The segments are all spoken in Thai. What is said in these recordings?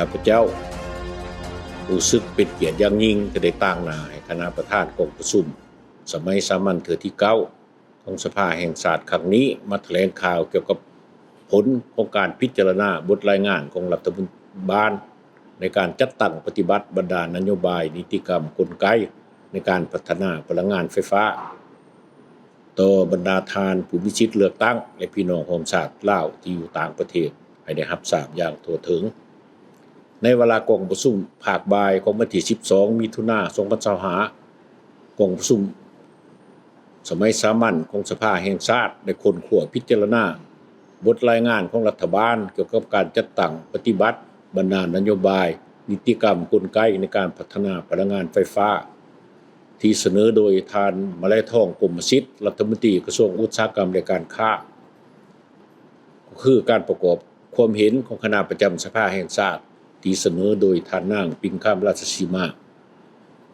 าพเจ้ารู้สึกเป็นเกียรติอย่างยิ่งที่ได้ตั้งหน้าให้คณะประธานกองประชุมสมัยสามัญเทื่อที่9ของสภาแห่งชาติครั้งนี้มาแถลงข่าวเกี่ยวกับผลของการพิจารณาบทรายงานของรัฐบาลในการจัดตั้งปฏิบัติบรรดานโยบายนิติกรรมกลไกในการพัฒนาพลังงานไฟฟ้าต่อบรรดาทานผู้มีสิทธิ์เลือกตั้งและพี่น้องของชาติลาวที่อยู่ต่างประเทศให้ได้รับทราบอย่างทั่วถึงในเวลากองประชุมภาคบ่ายของวันที่12มิถุนายน2025กองประชุมสมัยสามัญของสภาแห่งชาติได้ค้นคว้าพิจารณาบทรายงานของรัฐบาลเกี่ยวกับการจัดตั้งปฏิบัติบรรดานโยบายนิติกรรมกลไกในการพัฒนาพลังงานไฟฟ้าที่เสนอโดยทานมาลัยทองกรมสิทธิ์รัฐมนตรีกระทรวงอุตสาหกรรมและการค้าก็คือการประกอบความเห็นของคณะประจำสภาแห่งชาติที่เสนอโดยท่านนางปิ่นคำราชสีมา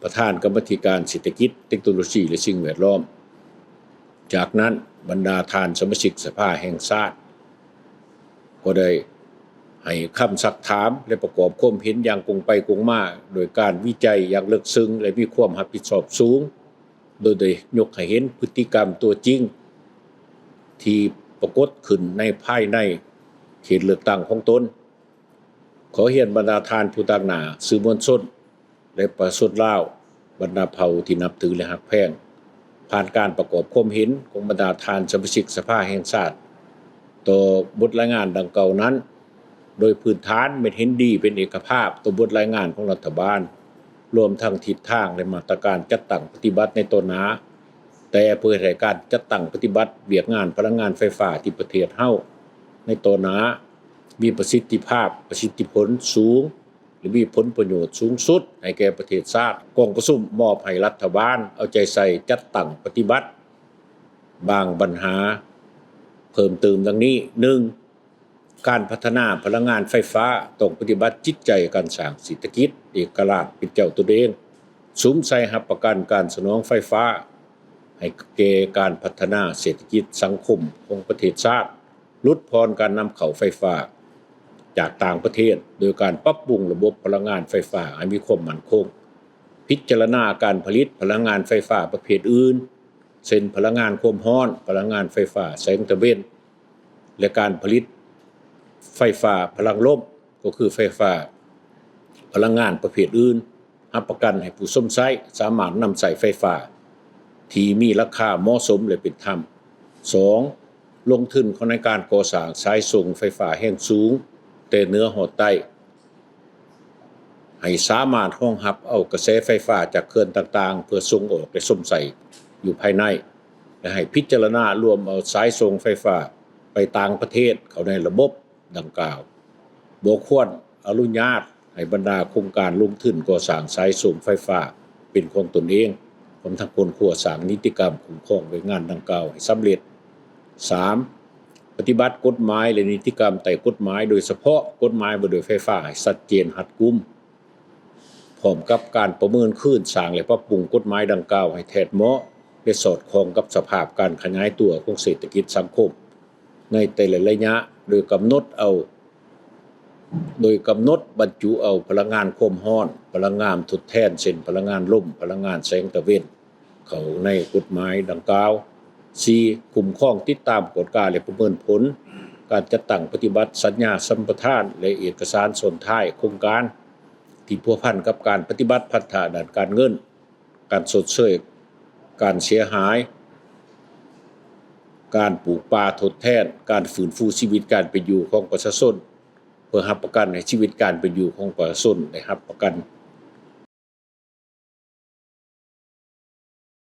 ประธานกรรมาธิการเศรษฐกิจเทคโนโลยีและสิ่งแวดล้อมจากนั้นบรรดาทานสมาชิกสภาแห่งชาติก็ได้ให้คำซักถามและประกอบความเห็นอย่างกงไปกงมาโดยการวิจัยอย่างลึกซึ้งและมีความรับผิดชอบสูงโดยได้ยกให้เห็นพฤติกรรมตัวจริงที่ปรากฏขึ้นในภายในเขตเลือกตั้งของตนขอเรียนบรรดาทานผู้ต่างหน้าสื่อมวลชนและประชาชนลาวบรรดาเผ่าที่นับถือและฮักแพงผ่านการประกอบความเห็นของบรรดาทานสมาชิกสภาแห่งชาติต่อบทรายงานดังกล่าวนั้นโดยพื้นฐานไม่เห็นดีเป็นเอกภาพต่อบทรายงานของรัฐบาลรวมทั้งทิศทางและมาตรการจัดตั้งปฏิบัติในต้นหน้าแต่เพื่อให้การจัดตั้งปฏิบัติเวียกงานพลังงานไฟฟ้าที่ประเทศเฮาในต้นหน้ามีประสิทธิภาพประสิทธิผลสูงหรือมีผลประโยชน์สูงสุดให้แก่ประเทศชาติกองประชุมมอบให้รัฐบาลเอาใจใส่จัดตั้งปฏิบัติบางปัญหาเพิ่มเติมดังนี้ 1. การพัฒนาพลังงานไฟฟ้าต้องปฏิบัติจิตใจการสร้างเศรษฐกิจเอกราชเป็นเจ้าตัวเองสุมใส่รับประกันการสนองไฟฟ้าให้แก่การพัฒนาเศรษฐกิจสังคมของประเทศชาติลดพรการนำเข้าไฟฟ้าจากต่างประเทศโดยการปรับปรุงระบบพลังงานไฟฟ้าให้มีความมั่นคงพิจารณาการผลิตพลังงานไฟฟ้าประเภทอื่นเช่นพลังงานความร้อนพลังงานไฟฟ้าแสงตะเวนและการผลิตไฟฟ้าพลังลมก็คือไฟฟ้าพลังงานประเภทอื่นรับประกันให้ผู้สมใช้สามารถนำใช้ไฟฟ้าที่มีราคาเหมาะสมและเป็นธรรม 2. ลงทุนในการก่อสร้างสายส่งไฟฟ้าแรงสูงแต่เหนือหอดใต้ให้สามารถรองรับเอากระแสไฟฟ้าจากเขื่อนต่างๆเพื่อส่งออกและส่งใส่อยู่ภายในและให้พิจารณารวมเอาสายส่งไฟฟ้าไปต่างประเทศเข้าในระบบดังกล่าวบ่ควรอนุญาตให้บรรดาโครงการลงทุนก่อสร้างสายส่งไฟฟ้าเป็นของตนเองพร้อมทั้งคนขัวสร้างนิติกรรมคุ้มครองไว้งานดังกล่าวให้สำเร็จ 3. ปฏิบัติกฎหมายและนิติกรรมใต้กฎหมายโดยเฉพาะกฎหมายว่าด้วยไฟฟ้าให้ชัดเจนรัดกุมพร้อมกับการประเมินคืนสร้างและปรับปรุงกฎหมายดังกล่าวให้แท้เหมาะและสอดคล้องกับสภาพการขยายตัวของเศรษฐกิจสังคมในแต่ละระยะโดยกำหนดบรรจุเอาพลังงานความร้อนพลังงานทดแทนเช่นพลังงานลมพลังงานแสงตะเวนเข้าในกฎหมายดังกล่าว 4. คุ้มครองติดตามกฎการและประเมินผลการจัดตั้งปฏิบัติสัญญาสัมปทานและเอกสารส่วนท้ายโครงการที่พัวพันกับการปฏิบัติพัฒนาด้านการเงินการชดเชยการเสียหายการปลูกป่าทดแทนการฟื้นฟูชีวิตการเป็นอยู่ของประชาชนเพื่อรับประกันให้ชีวิตการเป็นอยู่ของประชาชนได้รับประกัน